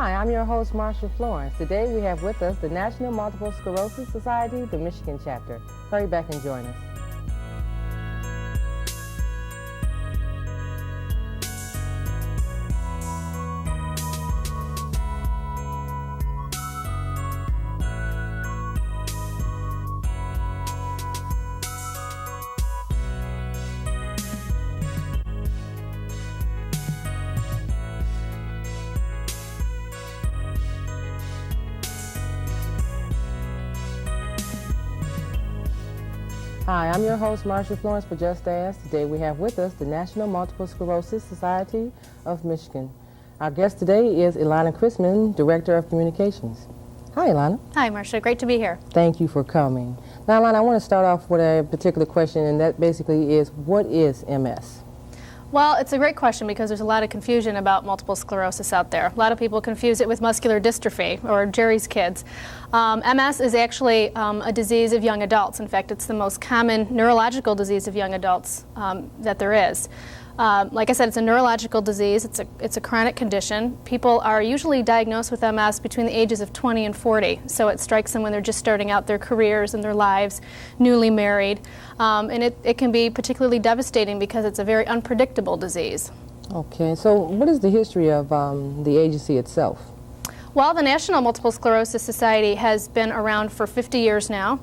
Hi, I'm your host, Marsha Florence. Today we have with us the National Multiple Sclerosis Society, the Michigan chapter. Hurry back and join us. Hi, I'm your host, Marsha Florence for Just Ask. Today we have with us the National Multiple Sclerosis Society of Michigan. Our guest today is Ilana Chrisman, Director of Communications. Hi, Ilana. Hi, Marsha. Great to be here. Thank you for coming. Now, Ilana, I want to start off with a particular question, and that basically is, what is MS? Well, it's a great question because there's a lot of confusion about multiple sclerosis out there. A lot of people confuse it with muscular dystrophy, or Jerry's kids. MS is actually a disease of young adults. In fact, it's the most common neurological disease of young adults that there is. Like I said, it's a neurological disease. It's a chronic condition. People are usually diagnosed with MS between the ages of 20 and 40. So it strikes them when they're just starting out their careers and their lives, newly married. And it can be particularly devastating because it's a very unpredictable disease. Okay, so what is the history of the agency itself? Well, the National Multiple Sclerosis Society has been around for 50 years now,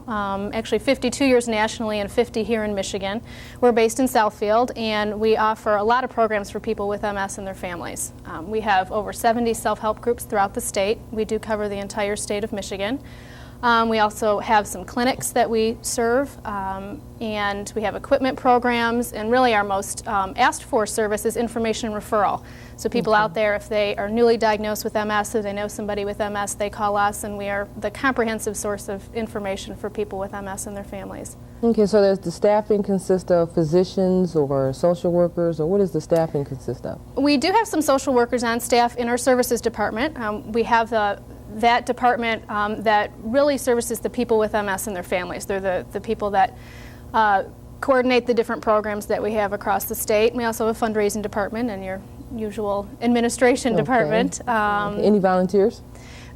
actually 52 years nationally and 50 here in Michigan. We're based in Southfield, and we offer a lot of programs for people with MS and their families. We have over 70 self-help groups throughout the state. We do cover the entire state of Michigan. We also have some clinics that we serve, and we have equipment programs, and really our most asked for service is information referral. So people out there, if they are newly diagnosed with MS or they know somebody with MS, they call us, and we are the comprehensive source of information for people with MS and their families. Okay, so does the staffing consist of physicians or social workers, or what does the staffing consist of? We do have some social workers on staff in our services department. We have that department that really services the people with MS and their families. They're the people that coordinate the different programs that we have across the state. We also have a fundraising department and your usual administration department. Any volunteers?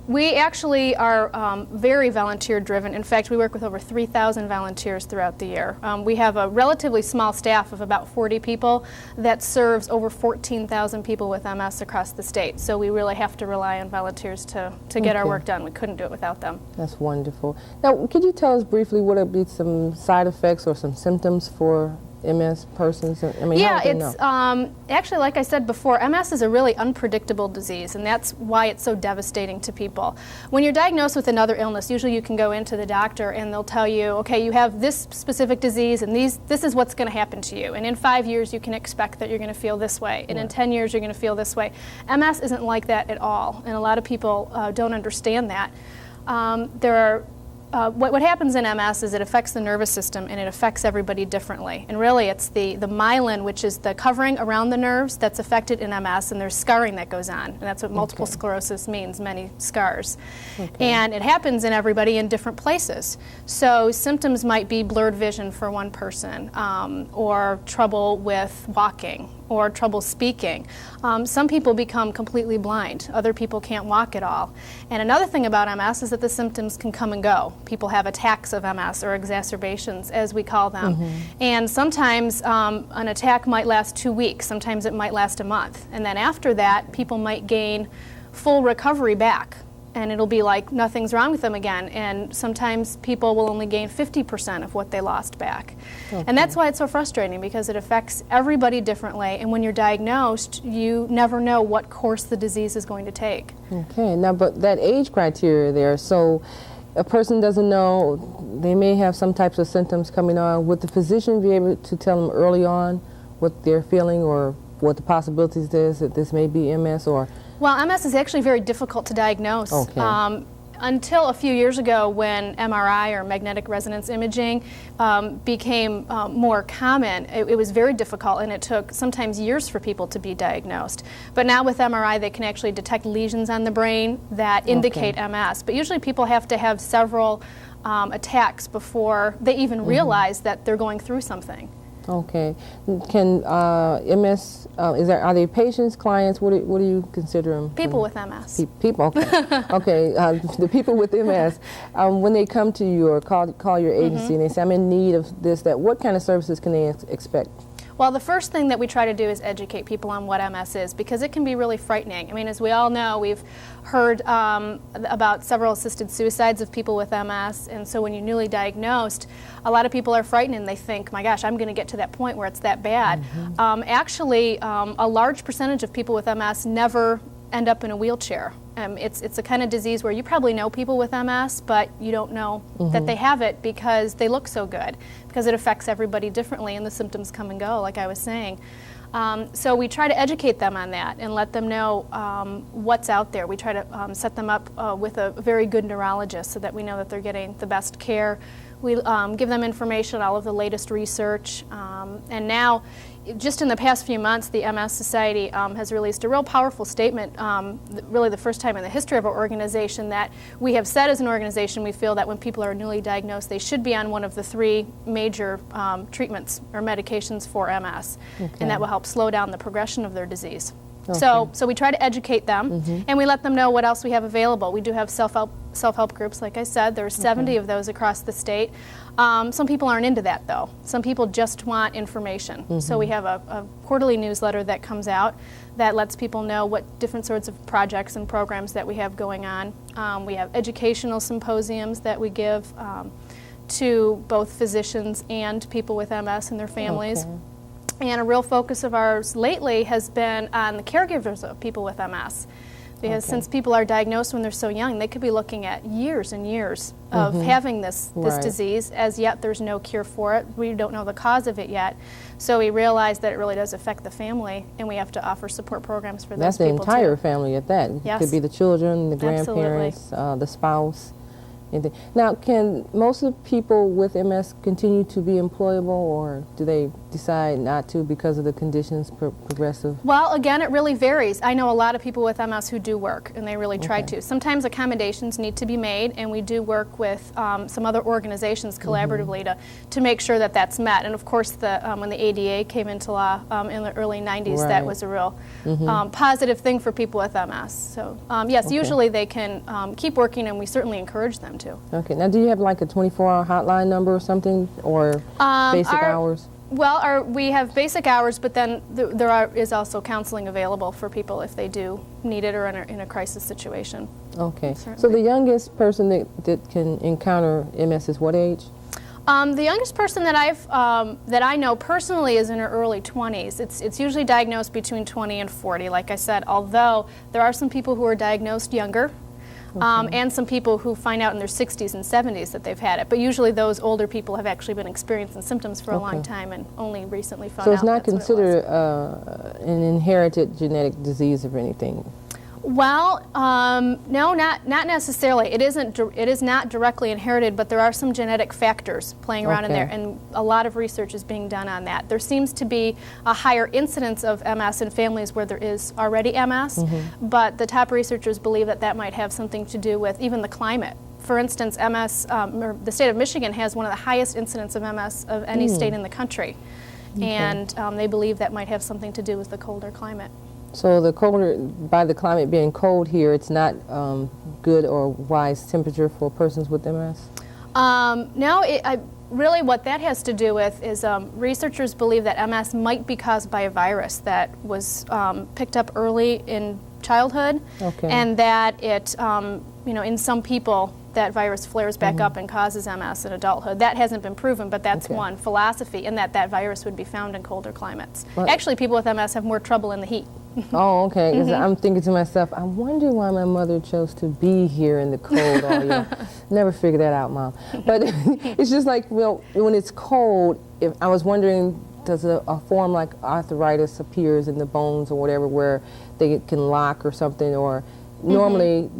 We actually are very volunteer driven. In fact, we work with over 3,000 volunteers throughout the year. We have a relatively small staff of about 40 people that serves over 14,000 people with MS across the state. So we really have to rely on volunteers to get our work done. We couldn't do it without them. That's wonderful. Now, could you tell us briefly what would be some side effects or some symptoms for MS persons? I mean, yeah, it's actually, like I said before, MS is a really unpredictable disease, and that's why it's so devastating to people. When you're diagnosed with another illness, usually you can go into the doctor and they'll tell you, okay, you have this specific disease and this is what's going to happen to you. And in 5 years you can expect that you're going to feel this way, and in 10 years you're going to feel this way. MS isn't like that at all, and a lot of people don't understand that. What happens in MS is it affects the nervous system, and it affects everybody differently. And really it's the myelin, which is the covering around the nerves, that's affected in MS, and there's scarring that goes on. And that's what multiple sclerosis means, many scars. And it happens in everybody in different places. So symptoms might be blurred vision for one person, or trouble with walking, or trouble speaking. Some people become completely blind. Other people can't walk at all. And another thing about MS is that the symptoms can come and go. People have attacks of MS, or exacerbations, as we call them. And sometimes an attack might last 2 weeks. Sometimes it might last a month. And then after that, people might gain full recovery back. And it'll be like nothing's wrong with them again. And sometimes people will only gain 50% of what they lost back. And that's why it's so frustrating, because it affects everybody differently. And when you're diagnosed, you never know what course the disease is going to take. Okay, now but that age criteria there, so a person doesn't know, they may have some types of symptoms coming on. Would the physician be able to tell them early on what they're feeling, or what the possibilities is that this may be MS? Or well, MS is actually very difficult to diagnose. Until a few years ago, when MRI, or magnetic resonance imaging, became more common, it was very difficult, and it took sometimes years for people to be diagnosed. But now with MRI, they can actually detect lesions on the brain that indicate MS. But usually people have to have several attacks before they even realize that they're going through something. Okay. Can MS, are they patients, clients? What do you consider them? People with MS. People, okay. Okay, the people with MS, when they come to you or call your agency and they say, I'm in need of this, that, what kind of services can they expect? Well, the first thing that we try to do is educate people on what MS is, because it can be really frightening. I mean, as we all know, we've heard about several assisted suicides of people with MS, and so when you're newly diagnosed, a lot of people are frightened and they think, my gosh, I'm going to get to that point where it's that bad. Actually, a large percentage of people with MS never end up in a wheelchair. It's a kind of disease where you probably know people with MS, but you don't know that they have it because they look so good, because it affects everybody differently and the symptoms come and go, like I was saying. So we try to educate them on that and let them know what's out there. We try to set them up with a very good neurologist so that we know that they're getting the best care. We give them information on all of the latest research. And now, just in the past few months, the MS Society has released a real powerful statement, really the first time in the history of our organization, that we have said as an organization we feel that when people are newly diagnosed, they should be on one of the 3 major treatments or medications for MS, and that will help slow down the progression of their disease. Okay. So we try to educate them, and we let them know what else we have available. We do have self-help groups, like I said. There's 70 of those across the state. Some people aren't into that, though. Some people just want information. So we have a quarterly newsletter that comes out that lets people know what different sorts of projects and programs that we have going on. We have educational symposiums that we give to both physicians and people with MS and their families. Okay. And a real focus of ours lately has been on the caregivers of people with MS. Because since people are diagnosed when they're so young, they could be looking at years and years of having this disease. As yet, there's no cure for it. We don't know the cause of it yet. So we realize that it really does affect the family, and we have to offer support programs for those people. That's the entire family at that. Yes. It could be the children, the grandparents, the spouse. Now, can most of the people with MS continue to be employable, or do they decide not to because of the conditions progressive? Well, again, it really varies. I know a lot of people with MS who do work, and they really try to. Sometimes accommodations need to be made, and we do work with some other organizations collaboratively to make sure that that's met. And of course, when the ADA came into law in the early 90s, that was a real positive thing for people with MS. So yes, usually they can keep working, and we certainly encourage them to. Okay. Now, do you have like a 24-hour hotline number or something, or basic hours? Well, we have basic hours, but then there is also counseling available for people if they do need it or in a crisis situation. Okay. Certainly. So the youngest person that can encounter MS is what age? The youngest person that I know personally is in her early 20s. It's usually diagnosed between 20 and 40, like I said, although there are some people who are diagnosed younger. And some people who find out in their 60s and 70s that they've had it. But usually those older people have actually been experiencing symptoms for a long time and only recently found out. So it's not considered an inherited genetic disease or anything? Well, no, not necessarily. It is not directly inherited, but there are some genetic factors playing around in there, and a lot of research is being done on that. There seems to be a higher incidence of MS in families where there is already MS, but the top researchers believe that that might have something to do with even the climate. For instance, MS, the state of Michigan has one of the highest incidence of MS of any state in the country, and they believe that might have something to do with the colder climate. So the colder, by the climate being cold here, it's not good or wise temperature for persons with MS? No, really what that has to do with is researchers believe that MS might be caused by a virus that was picked up early in childhood, and that it, in some people, that virus flares back up and causes MS in adulthood. That hasn't been proven, but that's one philosophy, in that virus would be found in colder climates. Actually, people with MS have more trouble in the heat. Oh, okay. 'Cause I'm thinking to myself, I wonder why my mother chose to be here in the cold all year. Never figured that out, Mom. But it's just like, well, when it's cold, I was wondering, does a form like arthritis appears in the bones or whatever, where they can lock or something, or normally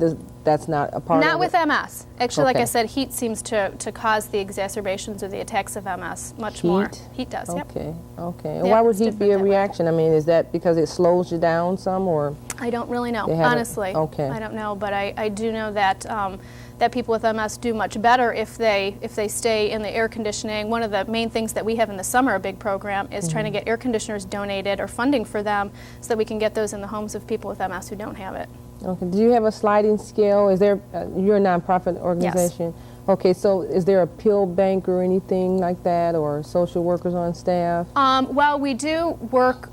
that's not a part of it? Not with MS. Actually, like Okay. I said, heat seems to cause the exacerbations or the attacks of MS much more. Heat does, yep. Okay, okay. And Yeah, why would it's heat be different a that way. reaction? I mean, is that because it slows you down some, or? I don't really know, They haven't- honestly. okay. I don't know, but I do know that that people with MS do much better if they stay in the air conditioning. One of the main things that we have in the summer, a big program, is trying to get air conditioners donated or funding for them so that we can get those in the homes of people with MS who don't have it. Okay. Do you have a sliding scale? Is there? You're a nonprofit organization. Okay. So is there a pill bank or anything like that, or social workers on staff? Well, we do work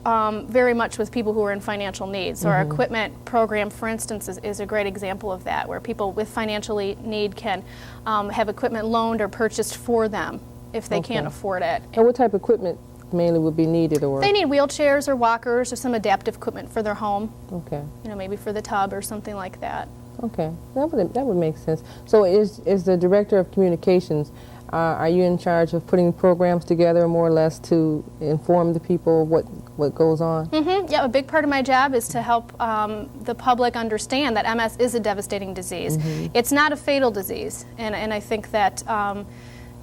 very much with people who are in financial need. So our equipment program, for instance, is a great example of that, where people with financial need can have equipment loaned or purchased for them if they can't afford it. And what type of equipment mainly would be needed, or? They need wheelchairs or walkers or some adaptive equipment for their home, Okay. you know, maybe for the tub or something like that. Okay, that would make sense. So is the director of communications, are you in charge of putting programs together more or less to inform the people what goes on? Yeah, a big part of my job is to help the public understand that MS is a devastating disease. It's not a fatal disease, and I think that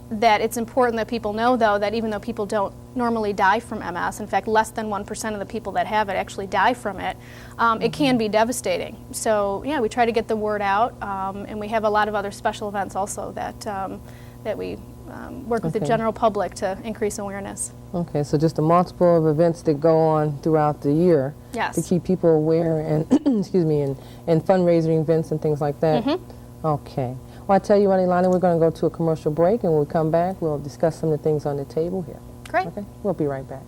that it's important that people know, though, that even though people don't normally die from MS, in fact, less than 1% of the people that have it actually die from it, it can be devastating. So, yeah, we try to get the word out, and we have a lot of other special events also that, that we work with the general public to increase awareness. Okay, so just a multiple of events that go on throughout the year Yes. to keep people aware and, excuse me, and fundraising events and things like that? Okay. Well, I tell you what, Ilana, we're going to go to a commercial break, and when we come back, we'll discuss some of the things on the table here. Great. Okay, we'll be right back.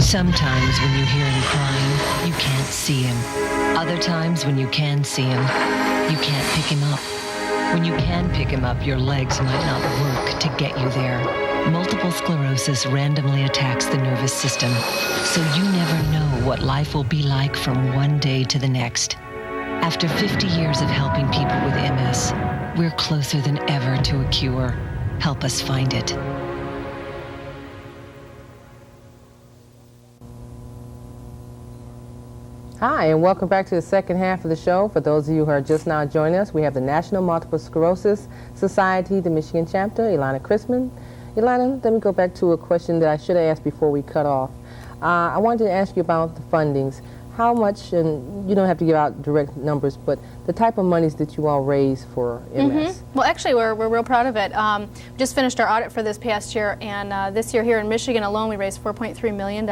Sometimes when you hear him crying, you can't see him. Other times when you can see him, you can't pick him up. When you can pick him up, your legs might not work to get you there. Multiple sclerosis randomly attacks the nervous system, so you never know what life will be like from one day to the next. After 50 years of helping people with MS, we're closer than ever to a cure. Help us find it. Hi, and welcome back to the second half of the show. For those of you who are just now joining us, we have the National Multiple Sclerosis Society, the Michigan chapter, Ilana Chrisman. Ilana, let me go back to a question that I should have asked before we cut off. I wanted to ask you about the fundings. How much, and you don't have to give out direct numbers, but the type of monies that you all raise for MS? Well, actually, we're real proud of it. We just finished our audit for this past year, and this year here in Michigan alone, we raised $4.3 million.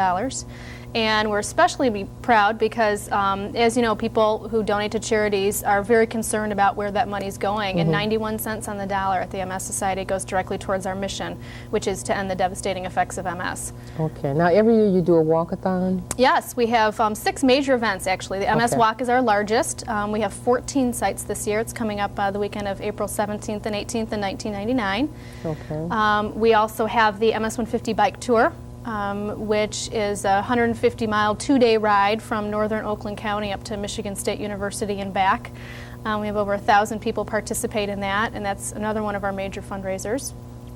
And we're especially proud because, as you know, people who donate to charities are very concerned about where that money's going. And 91 cents on the dollar at the MS Society goes directly towards our mission, which is to end the devastating effects of MS. Okay. Now, every year you do a walkathon? Yes, we have 6 major events, actually. The MS Okay. Walk is our largest. We have 14 sites this year. It's coming up the weekend of April 17th and 18th in 1999. Okay. We also have the MS 150 Bike Tour, which is a 150-mile, 2-day ride from northern Oakland County up to Michigan State University and back. We have over 1,000 people participate in that, and that's another one of our major fundraisers.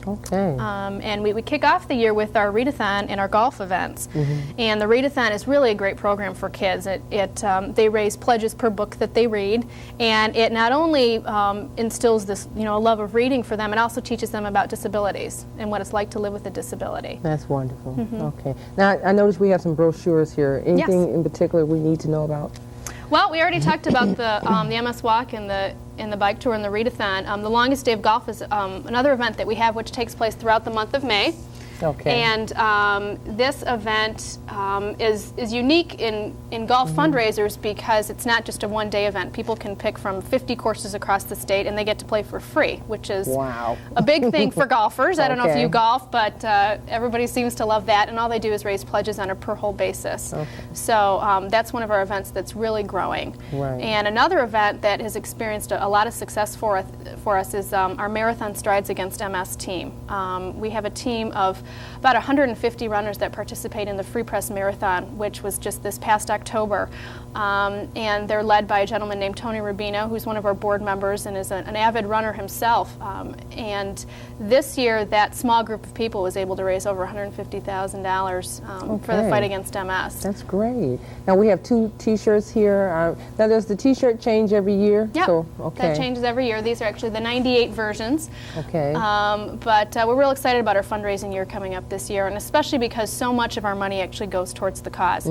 Okay. And we kick off the year with our readathon and our golf events. And the readathon is really a great program for kids. They raise pledges per book that they read, and it not only instills this, a love of reading for them, it also teaches them about disabilities and what it's like to live with a disability. That's wonderful. Okay. Now, I noticed we have some brochures here. Anything in particular we need to know about? Well, we already talked about the MS Walk and the bike tour and the readathon. The longest day of golf is another event that we have, which takes place throughout the month of May. Okay. And this event is unique in golf fundraisers because it's not just a one-day event. People can pick from 50 courses across the state, and they get to play for free, which is Wow. a big thing for golfers. I don't know if Okay. you golf, but everybody seems to love that, and all they do is raise pledges on a per-hole basis. Okay. So that's one of our events that's really growing. Right. And another event that has experienced a lot of success for us is our Marathon Strides Against MS team. We have a team of about 150 runners that participate in the Free Press Marathon, which was just this past October. And they're led by a gentleman named Tony Rubino, who's one of our board members and is an avid runner himself. And this year, that small group of people was able to raise over $150,000 for the fight against MS. That's great. Now we have 2 T-shirts here. Now does the T-shirt change every year? Yep, So, that changes every year. These are actually the 98 versions. Okay. But we're real excited about our fundraising year coming up this year, and especially because so much of our money actually goes towards the cause.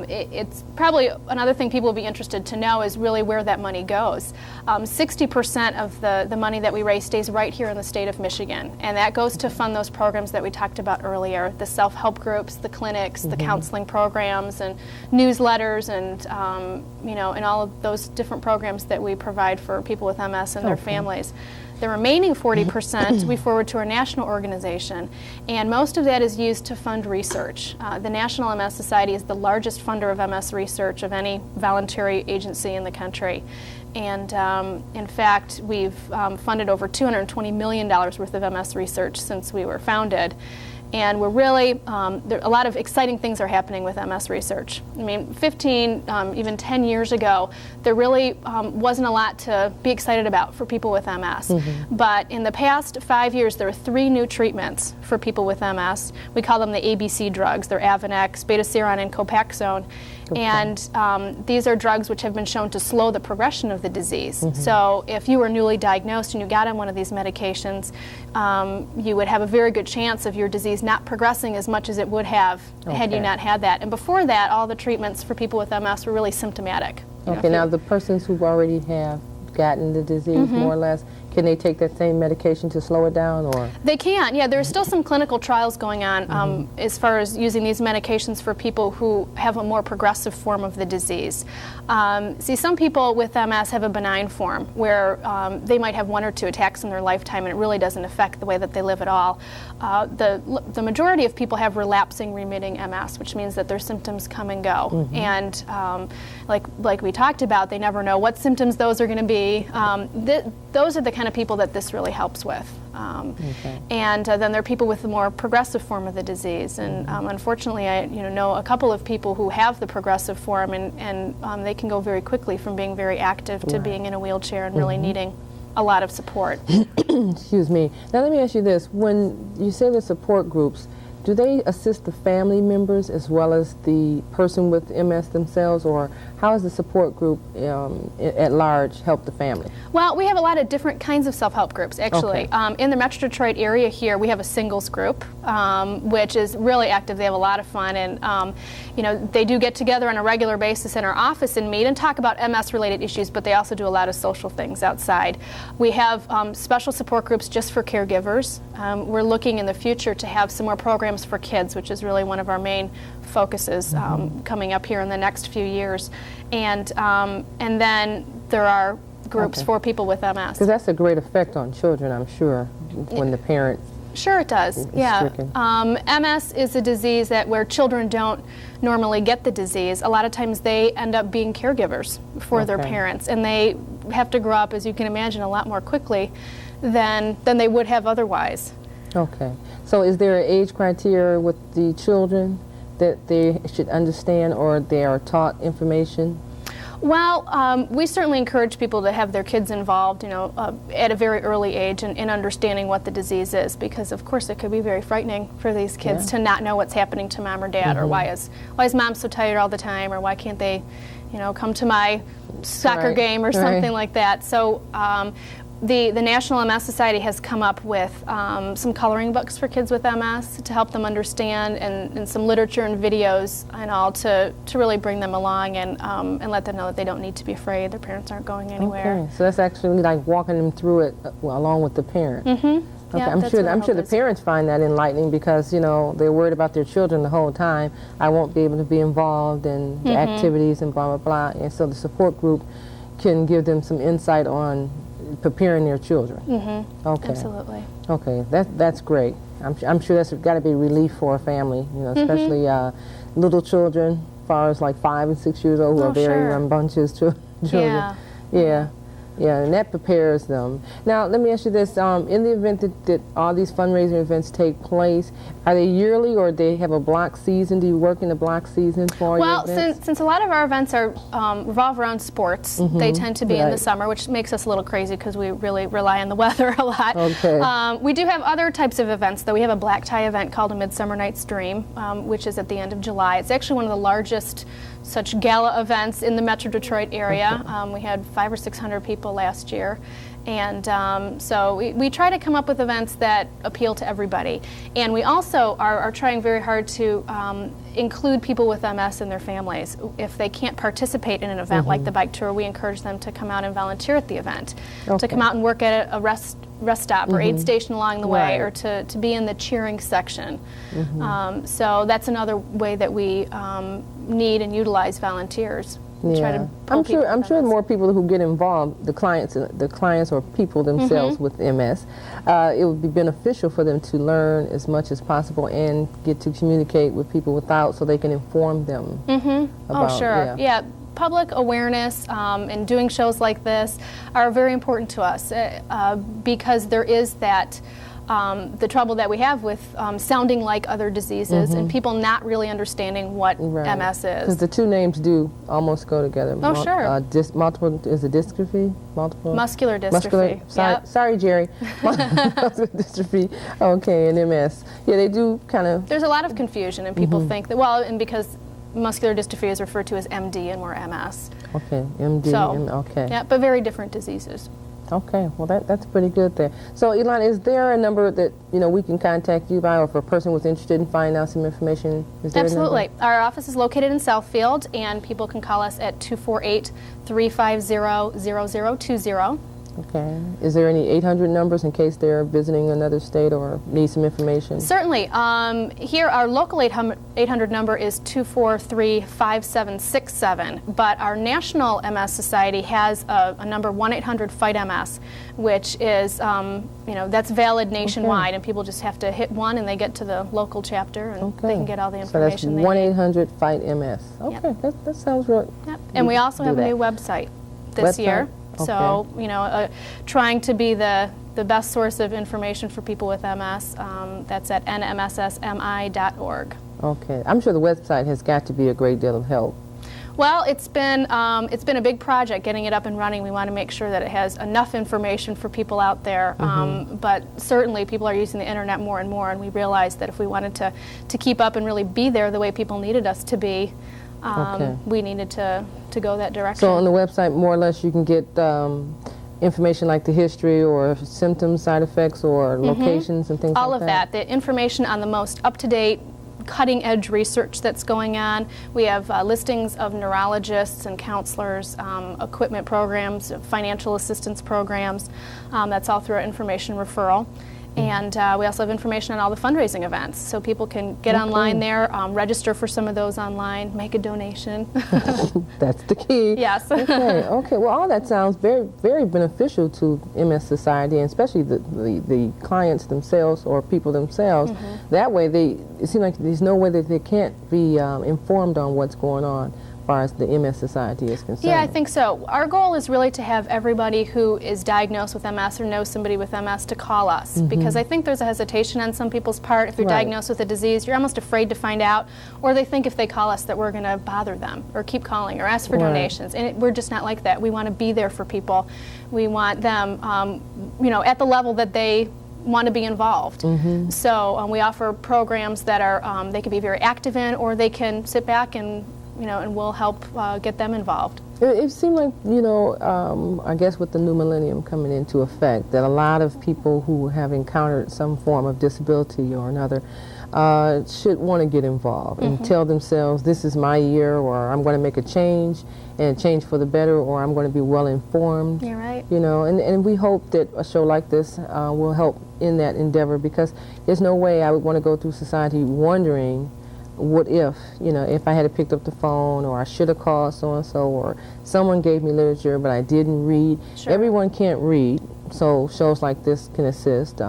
It's probably another thing people will be interested to know is really where that money goes. 60% of the money that we raise stays right here in the state of Michigan, and that goes to fund those programs that we talked about earlier, the self-help groups, the clinics, the counseling programs, and newsletters, and and all of those different programs that we provide for people with MS and their families. The remaining 40% we forward to our national organization, and most of that is used to fund research. The National MS Society is the largest funder of MS research of any voluntary agency in the country. And in fact, we've funded over $220 million worth of MS research since we were founded. And we're really, a lot of exciting things are happening with MS research. I mean, 15, even 10 years ago, there really wasn't a lot to be excited about for people with MS. But in the past 5 years, there are 3 new treatments for people with MS. We call them the ABC drugs. They're Avonex, Betaseron, and Copaxone. And these are drugs which have been shown to slow the progression of the disease. So if you were newly diagnosed and you got on one of these medications, you would have a very good chance of your disease not progressing as much as it would have had you not had that. And before that, all the treatments for people with MS were really symptomatic. Okay, now the persons who already have gotten the disease, more or less, can they take that same medication to slow it down, or? They can, yeah. There are still some clinical trials going on as far as using these medications for people who have a more progressive form of the disease. See, some people with MS have a benign form where they might have 1 or 2 attacks in their lifetime and it really doesn't affect the way that they live at all. The majority of people have relapsing remitting MS, which means that their symptoms come and go. And like we talked about, they never know what symptoms those are going to be. Those are the kind of people that this really helps with. And then there are people with the more progressive form of the disease. And unfortunately, I know a couple of people who have the progressive form, and they can go very quickly from being very active to being in a wheelchair and really needing a lot of support. Excuse me. Now let me ask you this. When you say the support groups, do they assist the family members as well as the person with MS themselves, or how does the support group at large help the family? Well, we have a lot of different kinds of self-help groups, actually. In the Metro Detroit area here, we have a singles group, which is really active. They have a lot of fun, and they do get together on a regular basis in our office and meet and talk about MS-related issues, but they also do a lot of social things outside. We have special support groups just for caregivers. We're looking in the future to have some more programs for kids, which is really one of our main focuses coming up here in the next few years. And then there are groups for people with MS. Because that's a great effect on children, I'm sure, when the parent. Sure it does, yeah. MS is a disease that where children don't normally get the disease. A lot of times they end up being caregivers for their parents, and they have to grow up, as you can imagine, a lot more quickly than they would have otherwise. Okay. So is there an age criteria with the children that they should understand, or they are taught information? Well, we certainly encourage people to have their kids involved, at a very early age in understanding what the disease is, because of course it could be very frightening for these kids to not know what's happening to mom or dad, or why is mom so tired all the time, or why can't they, come to my soccer game or something like that. So the National MS Society has come up with some coloring books for kids with MS to help them understand, and some literature and videos and all to really bring them along and let them know that they don't need to be afraid. Their parents aren't going anywhere. Okay, so that's actually like walking them through it along with the parent. Okay, yeah, I'm sure the parents find that enlightening, because they're worried about their children the whole time. I won't be able to be involved in the activities and blah blah blah. And so the support group can give them some insight on preparing their children. Okay. Absolutely. Okay, that's great. I'm sure that's got to be relief for a family, especially little children, as far as like 5 and 6 years old, who are very rambunctious children. Yeah. Yeah, and that prepares them. Now, let me ask you this. In the event that all these fundraising events take place, are they yearly or do they have a block season? Do you work in a block season for your events? Well, since a lot of our events are revolve around sports, they tend to be in the summer, which makes us a little crazy because we really rely on the weather a lot. Okay. We do have other types of events, though. We have a black tie event called A Midsummer Night's Dream, which is at the end of July. It's actually one of the largest such gala events in the Metro Detroit area. We had 500 or 600 people last year. And so we try to come up with events that appeal to everybody. And we also are trying very hard to include people with MS and their families. If they can't participate in an event like the bike tour, we encourage them to come out and volunteer at the event, to come out and work at a rest stop or aid station along the way, or to be in the cheering section. So that's another way that we need and utilize volunteers. Try to I'm sure more people who get involved, the clients or people themselves with MS, it would be beneficial for them to learn as much as possible and get to communicate with people without, so they can inform them. About, yeah. Public awareness and doing shows like this are very important to us because there is that the trouble that we have with sounding like other diseases and people not really understanding what MS is. Because the two names do almost go together. Multiple, is it dystrophy? Muscular dystrophy. Sorry, Jerry. Muscular dystrophy. Okay, and MS. Yeah, they do kind of. There's a lot of confusion, and people think that, well, and because muscular dystrophy is referred to as MD and we're MS. Okay, MD. Okay. Yeah, but very different diseases. Okay, well that's pretty good there. So, Ilana, is there a number that we can contact you by, or if a person was interested in finding out some information? Is there Absolutely. A number? Our office is located in Southfield, and people can call us at 248-350-0020. Okay. Is there any 800 numbers in case they're visiting another state or need some information? Certainly. Here, our local 800 number is 243-5767, but our National MS Society has a number 1-800-FIGHT-MS, which is, that's valid nationwide, and people just have to hit 1 and they get to the local chapter and they can get all the information. So that's 1-800-FIGHT-MS. Okay, that sounds right. Yep. And we also have a new website this year. So, trying to be the best source of information for people with MS, that's at nmssmi.org. Okay. I'm sure the website has got to be a great deal of help. Well, it's been a big project getting it up and running. We want to make sure that it has enough information for people out there. But certainly people are using the internet more and more, and we realized that if we wanted to keep up and really be there the way people needed us to be, we needed to go that direction. So on the website, more or less, you can get information like the history or symptoms, side effects, or locations and things like that? All of that. The information on the most up-to-date, cutting-edge research that's going on. We have listings of neurologists and counselors, equipment programs, financial assistance programs. That's all through our information referral. And we also have information on all the fundraising events, so people can get online there, register for some of those online, make a donation. That's the key. Yes. Okay. Well, all that sounds very, very beneficial to MS Society, and especially the clients themselves or people themselves. That way, it seems like there's no way that they can't be informed on what's going on as far as the MS Society is concerned. Yeah, I think so. Our goal is really to have everybody who is diagnosed with MS or knows somebody with MS to call us, because I think there's a hesitation on some people's part. If you're diagnosed with a disease, you're almost afraid to find out, or they think if they call us that we're going to bother them or keep calling or ask for donations. And we're just not like that. We want to be there for people. We want them, at the level that they want to be involved. So we offer programs that are they can be very active in, or they can sit back and and we'll help get them involved. It seemed like, I guess with the new millennium coming into effect, that a lot of people who have encountered some form of disability or another should want to get involved and tell themselves, this is my year, or I'm going to make a change, and change for the better, or I'm going to be well informed. You're right. And we hope that a show like this will help in that endeavor, because there's no way I would want to go through society wondering, what if, if I had picked up the phone, or I should have called so-and-so, or someone gave me literature but I didn't read. Sure. Everyone can't read, so shows like this can assist.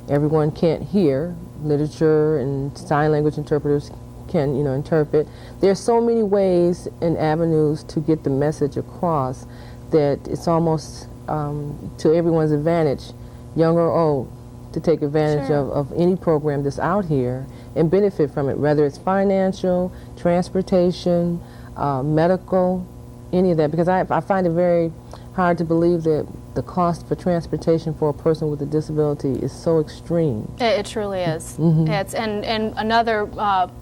Everyone can't hear. Literature and sign language interpreters can, interpret. There's so many ways and avenues to get the message across that it's almost to everyone's advantage, young or old, to take advantage Sure. of any program that's out here and benefit from it, whether it's financial, transportation, medical, any of that, because I find it very hard to believe that the cost for transportation for a person with a disability is so extreme. It truly is. Mm-hmm. And another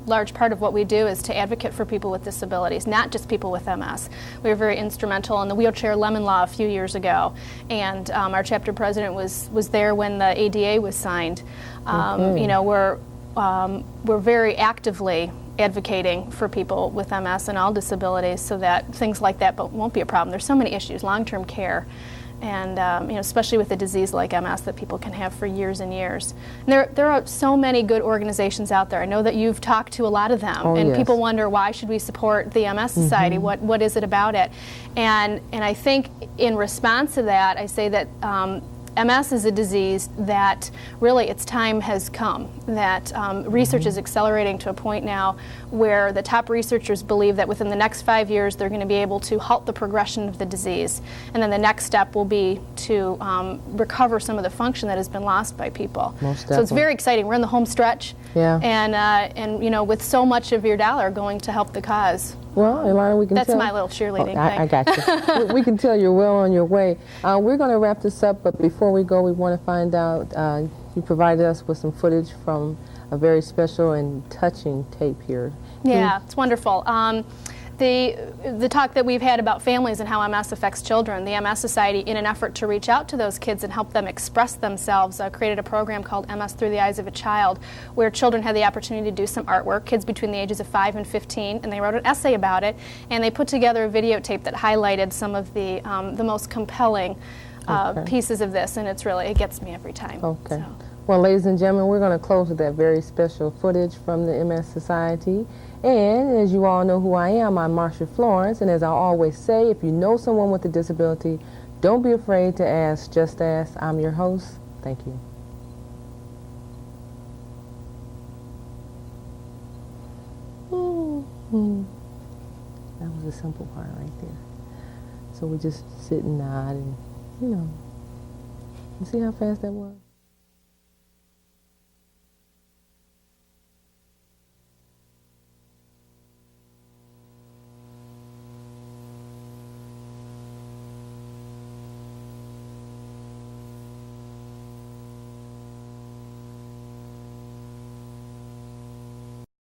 large part of what we do is to advocate for people with disabilities, not just people with MS. We were very instrumental in the wheelchair lemon law a few years ago, and our chapter president was there when the ADA was signed. You know, we're very actively advocating for people with MS and all disabilities so that things like that won't be a problem. There's so many issues, long-term care, and you know, especially with a disease like MS that people can have for years and years. And there are so many good organizations out there. I know that you've talked to a lot of them, and yes. people wonder, why should we support the MS Society? What is it about it? And I think in response to that, I say that MS is a disease that really its time has come, that research is accelerating to a point now where the top researchers believe that within the next 5 years they're going to be able to halt the progression of the disease, and then the next step will be to recover some of the function that has been lost by people. Most So it's very exciting. We're in the home stretch, Yeah. and you know, with so much of your dollar going to help the cause. Well, Ilana, we can That's tell. my little cheerleading I thing. got you. we can tell you're well on your way. We're going to wrap this up, but before we go, we want to find out, you provided us with some footage from a very special and touching tape here. Yeah, it's wonderful. The talk that we've had about families and how MS affects children, the MS Society, in an effort to reach out to those kids and help them express themselves, created a program called MS Through the Eyes of a Child, where children had the opportunity to do some artwork, kids between the ages of 5 and 15, and they wrote an essay about it, and they put together a videotape that highlighted some of the most compelling pieces of this, and it gets me every time. Okay. So. Well, ladies and gentlemen, we're going to close with that very special footage from the MS Society. And as you all know who I am, I'm Marsha Florence. And as I always say, if you know someone with a disability, don't be afraid to ask. Just ask. I'm your host. Thank you. That was the simple part right there. So we just sit and nod and, you know, see how fast that was?